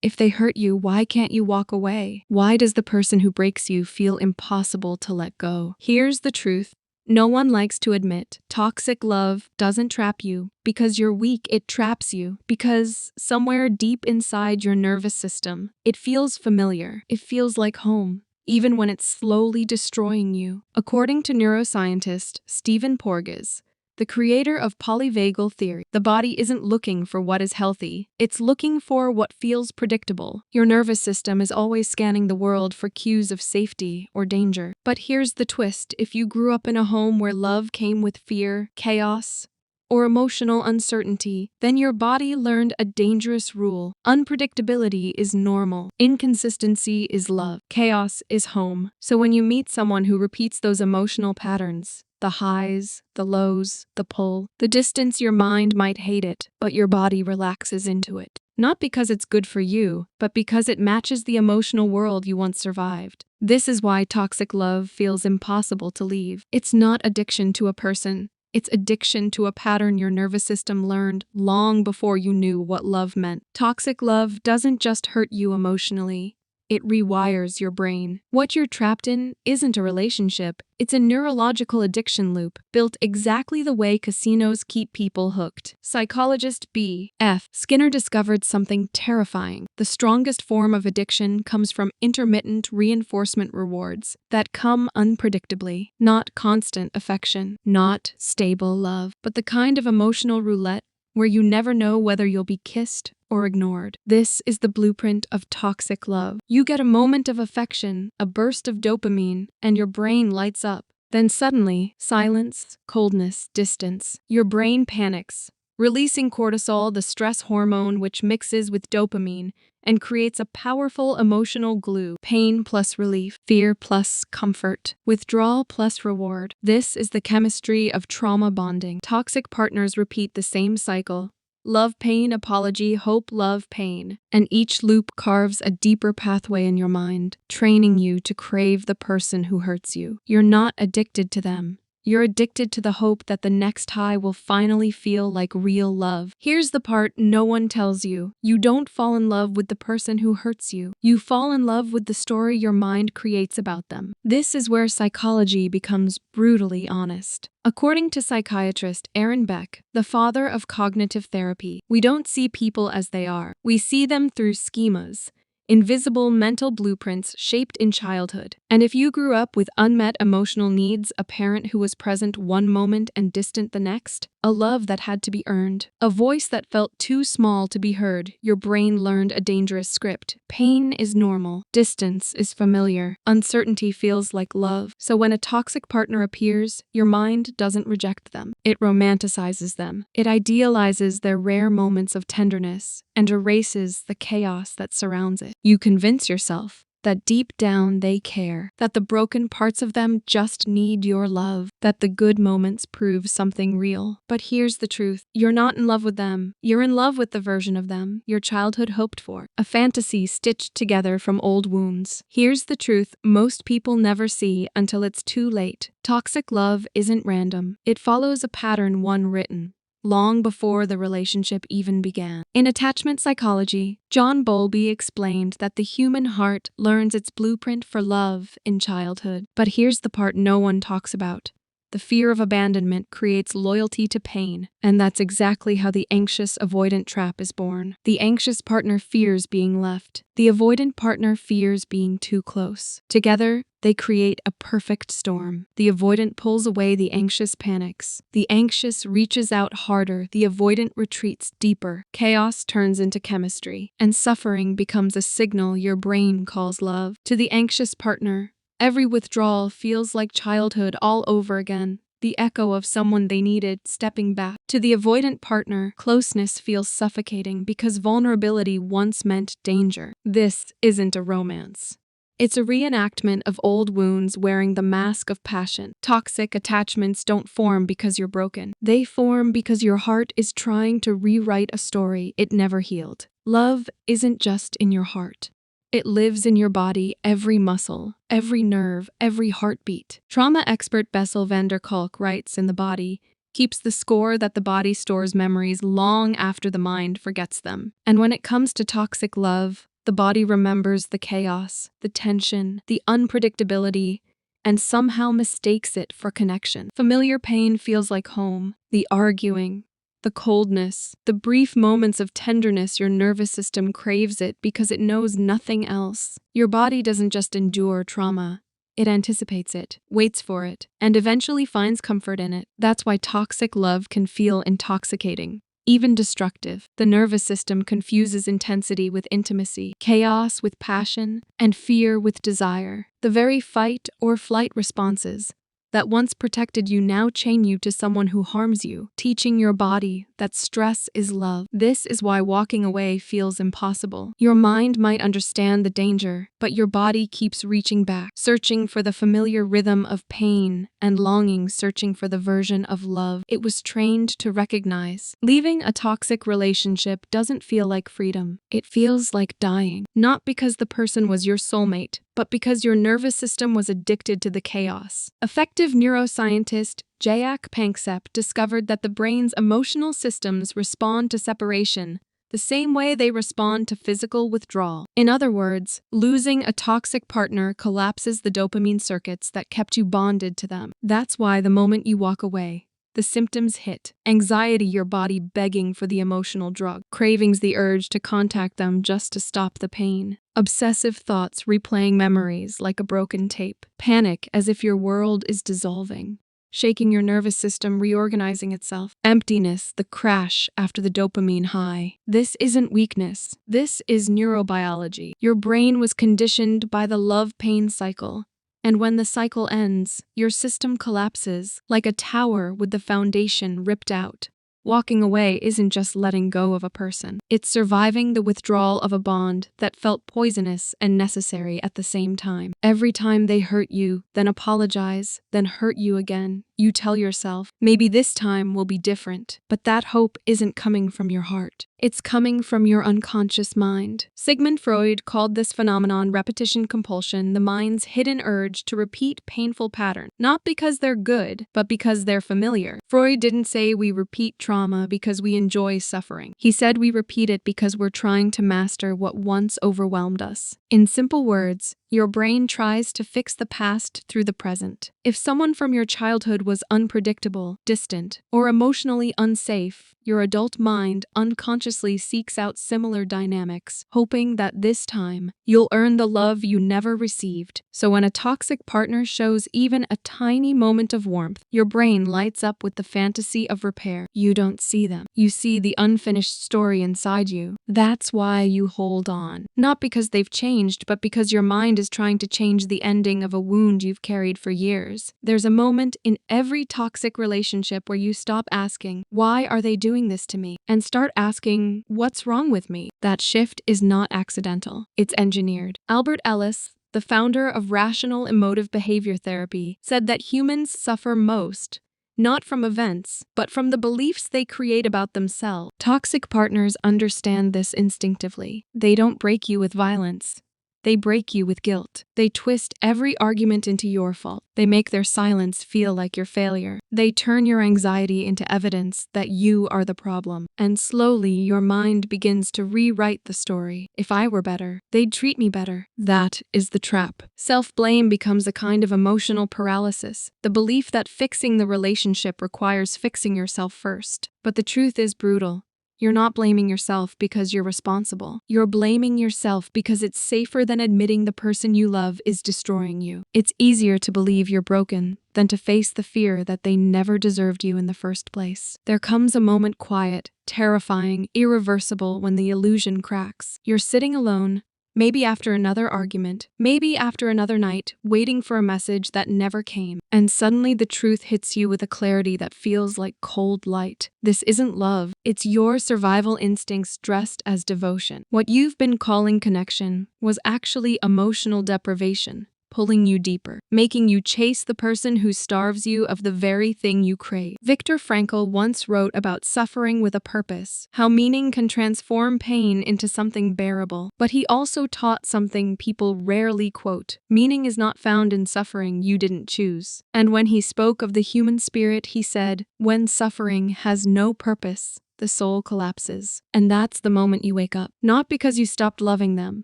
If they hurt you, why can't you walk away? Why does the person who breaks you feel impossible to let go? Here's the truth. No one likes to admit toxic love doesn't trap you because you're weak, it traps you because somewhere deep inside your nervous system, it feels familiar. It feels like home, even when it's slowly destroying you. According to neuroscientist Stephen Porges, the creator of Polyvagal Theory, the body isn't looking for what is healthy, it's looking for what feels predictable. Your nervous system is always scanning the world for cues of safety or danger. But here's the twist: if you grew up in a home where love came with fear, chaos, or emotional uncertainty, then your body learned a dangerous rule. Unpredictability is normal. Inconsistency is love. Chaos is home. So when you meet someone who repeats those emotional patterns, the highs, the lows, the pull, the distance, your mind might hate it, but your body relaxes into it. Not because it's good for you, but because it matches the emotional world you once survived. This is why toxic love feels impossible to leave. It's not addiction to a person. It's addiction to a pattern your nervous system learned long before you knew what love meant. Toxic love doesn't just hurt you emotionally. It rewires your brain. What you're trapped in isn't a relationship, it's a neurological addiction loop built exactly the way casinos keep people hooked. Psychologist B.F. Skinner discovered something terrifying. The strongest form of addiction comes from intermittent reinforcement rewards that come unpredictably. Not constant affection, not stable love, but the kind of emotional roulette where you never know whether you'll be kissed or ignored. This is the blueprint of toxic love. You get a moment of affection, a burst of dopamine, and your brain lights up. Then suddenly, silence, coldness, distance. Your brain panics, releasing cortisol, the stress hormone which mixes with dopamine and creates a powerful emotional glue. Pain plus relief, fear plus comfort, withdrawal plus reward. This is the chemistry of trauma bonding. Toxic partners repeat the same cycle. Love, pain, apology, hope, love, pain. And each loop carves a deeper pathway in your mind, training you to crave the person who hurts you. You're not addicted to them. You're addicted to the hope that the next high will finally feel like real love. Here's the part no one tells you. You don't fall in love with the person who hurts you. You fall in love with the story your mind creates about them. This is where psychology becomes brutally honest. According to psychiatrist Aaron Beck, the father of cognitive therapy, we don't see people as they are. We see them through schemas, invisible mental blueprints shaped in childhood. And if you grew up with unmet emotional needs, a parent who was present one moment and distant the next, a love that had to be earned, a voice that felt too small to be heard, your brain learned a dangerous script. Pain is normal. Distance is familiar. Uncertainty feels like love. So when a toxic partner appears, your mind doesn't reject them. It romanticizes them. It idealizes their rare moments of tenderness and erases the chaos that surrounds it. You convince yourself that deep down they care, that the broken parts of them just need your love, that the good moments prove something real. But here's the truth. You're not in love with them. You're in love with the version of them your childhood hoped for, a fantasy stitched together from old wounds. Here's the truth most people never see until it's too late. Toxic love isn't random. It follows a pattern one written long before the relationship even began. In attachment psychology, John Bowlby explained that the human heart learns its blueprint for love in childhood. But here's the part no one talks about. The fear of abandonment creates loyalty to pain, and that's exactly how the anxious avoidant trap is born. The anxious partner fears being left. The avoidant partner fears being too close. Together, they create a perfect storm. The avoidant pulls away, the anxious panics. The anxious reaches out harder, the avoidant retreats deeper. Chaos turns into chemistry, and suffering becomes a signal your brain calls love. To the anxious partner, every withdrawal feels like childhood all over again, the echo of someone they needed stepping back. To the avoidant partner, closeness feels suffocating because vulnerability once meant danger. This isn't a romance. It's a reenactment of old wounds wearing the mask of passion. Toxic attachments don't form because you're broken. They form because your heart is trying to rewrite a story it never healed. Love isn't just in your heart. It lives in your body, every muscle, every nerve, every heartbeat. Trauma expert Bessel van der Kolk writes in The Body keeps the score that the body stores memories long after the mind forgets them. And when it comes to toxic love, The body remembers the chaos, the tension, the unpredictability, and somehow mistakes it for connection. Familiar pain feels like home. The arguing, the coldness, the brief moments of tenderness, your nervous system craves it because it knows nothing else. Your body doesn't just endure trauma. It anticipates it, waits for it, and eventually finds comfort in it. That's why toxic love can feel intoxicating, even destructive. The nervous system confuses intensity with intimacy, chaos with passion, and fear with desire. The very fight or flight responses that once protected you now chain you to someone who harms you, teaching your body that stress is love. This is why walking away feels impossible. Your mind might understand the danger, but your body keeps reaching back, searching for the familiar rhythm of pain and longing, searching for the version of love it was trained to recognize. Leaving a toxic relationship doesn't feel like freedom. It feels like dying. Not because the person was your soulmate, but because your nervous system was addicted to the chaos. Effective neuroscientist Jayak Panksepp discovered that the brain's emotional systems respond to separation the same way they respond to physical withdrawal. In other words, losing a toxic partner collapses the dopamine circuits that kept you bonded to them. That's why the moment you walk away, the symptoms hit. Anxiety, your body begging for the emotional drug. Cravings, the urge to contact them just to stop the pain. Obsessive thoughts, replaying memories like a broken tape. Panic, as if your world is dissolving, shaking your nervous system, reorganizing itself. Emptiness, the crash after the dopamine high. This isn't weakness. This is neurobiology. Your brain was conditioned by the love-pain cycle. And when the cycle ends, your system collapses like a tower with the foundation ripped out. Walking away isn't just letting go of a person. It's surviving the withdrawal of a bond that felt poisonous and necessary at the same time. Every time they hurt you, then apologize, then hurt you again, you tell yourself, maybe this time will be different. But that hope isn't coming from your heart. It's coming from your unconscious mind. Sigmund Freud called this phenomenon repetition compulsion, the mind's hidden urge to repeat painful patterns, not because they're good, but because they're familiar. Freud didn't say we repeat trauma because we enjoy suffering. He said we repeat it because we're trying to master what once overwhelmed us. In simple words, your brain tries to fix the past through the present. If someone from your childhood was unpredictable, distant, or emotionally unsafe, your adult mind unconsciously seeks out similar dynamics, hoping that this time you'll earn the love you never received. So when a toxic partner shows even a tiny moment of warmth, your brain lights up with the fantasy of repair. You don't see them. You see the unfinished story inside you. That's why you hold on. Not because they've changed, but because your mind is trying to change the ending of a wound you've carried for years. There's a moment in every toxic relationship where you stop asking, why are they doing this to me? And start asking, what's wrong with me? That shift is not accidental. It's engineered. Albert Ellis, the founder of rational emotive behavior therapy, said that humans suffer most not from events, but from the beliefs they create about themselves. Toxic partners understand this instinctively. They don't break you with violence. They break you with guilt. They twist every argument into your fault. They make their silence feel like your failure. They turn your anxiety into evidence that you are the problem. And slowly, your mind begins to rewrite the story. If I were better, they'd treat me better. That is the trap. Self-blame becomes a kind of emotional paralysis. The belief that fixing the relationship requires fixing yourself first. But the truth is brutal. You're not blaming yourself because you're responsible. You're blaming yourself because it's safer than admitting the person you love is destroying you. It's easier to believe you're broken than to face the fear that they never deserved you in the first place. There comes a moment, quiet, terrifying, irreversible, when the illusion cracks. You're sitting alone, maybe after another argument, maybe after another night, waiting for a message that never came. And suddenly the truth hits you with a clarity that feels like cold light. This isn't love. It's your survival instincts dressed as devotion. What you've been calling connection was actually emotional deprivation, pulling you deeper, making you chase the person who starves you of the very thing you crave. Viktor Frankl once wrote about suffering with a purpose, how meaning can transform pain into something bearable. But he also taught something people rarely quote: meaning is not found in suffering you didn't choose. And when he spoke of the human spirit, he said, when suffering has no purpose, the soul collapses. And that's the moment you wake up. Not because you stopped loving them,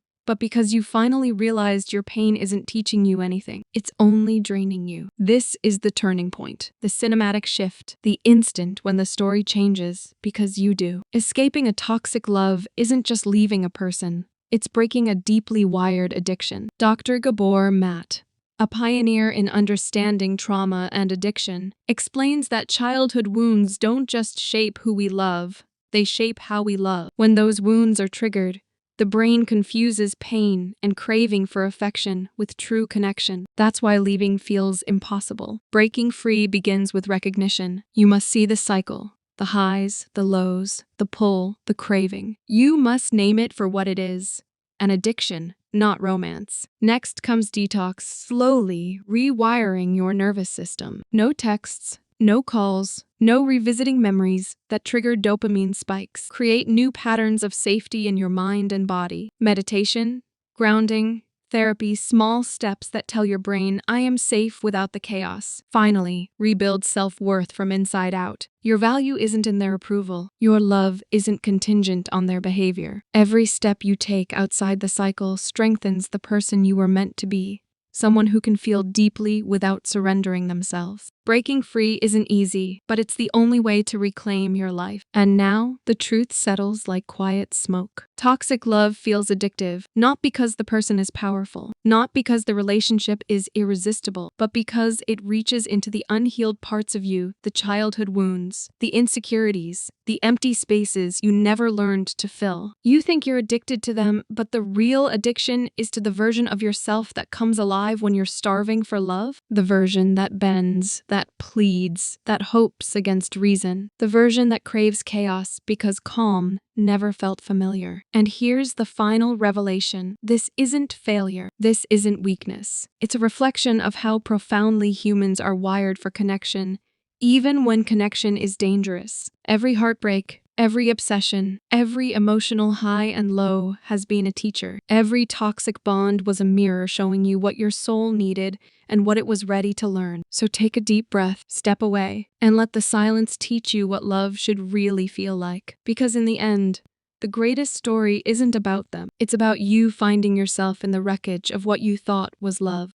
but because you finally realized your pain isn't teaching you anything. It's only draining you. This is the turning point, the cinematic shift, the instant when the story changes because you do. Escaping a toxic love isn't just leaving a person, it's breaking a deeply wired addiction. Dr. Gabor Matt, a pioneer in understanding trauma and addiction, explains that childhood wounds don't just shape who we love, they shape how we love. When those wounds are triggered, the brain confuses pain and craving for affection with true connection. That's why leaving feels impossible. Breaking free begins with recognition. You must see the cycle. The highs, the lows, the pull, the craving. You must name it for what it is. An addiction, not romance. Next comes detox, slowly rewiring your nervous system. No texts, no calls, no revisiting memories that trigger dopamine spikes. Create new patterns of safety in your mind and body. Meditation, grounding, therapy, small steps that tell your brain, I am safe without the chaos. Finally, rebuild self-worth from inside out. Your value isn't in their approval. Your love isn't contingent on their behavior. Every step you take outside the cycle strengthens the person you were meant to be. Someone who can feel deeply without surrendering themselves. Breaking free isn't easy, but it's the only way to reclaim your life. And now, the truth settles like quiet smoke. Toxic love feels addictive, not because the person is powerful, not because the relationship is irresistible, but because it reaches into the unhealed parts of you, the childhood wounds, the insecurities, the empty spaces you never learned to fill. You think you're addicted to them, but the real addiction is to the version of yourself that comes alive when you're starving for love, the version that bends, that pleads, that hopes against reason, the version that craves chaos because calm never felt familiar. And here's the final revelation. This isn't failure. This isn't weakness. It's a reflection of how profoundly humans are wired for connection, even when connection is dangerous. Every heartbreak, every obsession, every emotional high and low has been a teacher. Every toxic bond was a mirror showing you what your soul needed and what it was ready to learn. So take a deep breath, step away, and let the silence teach you what love should really feel like. Because in the end, the greatest story isn't about them. It's about you finding yourself in the wreckage of what you thought was love.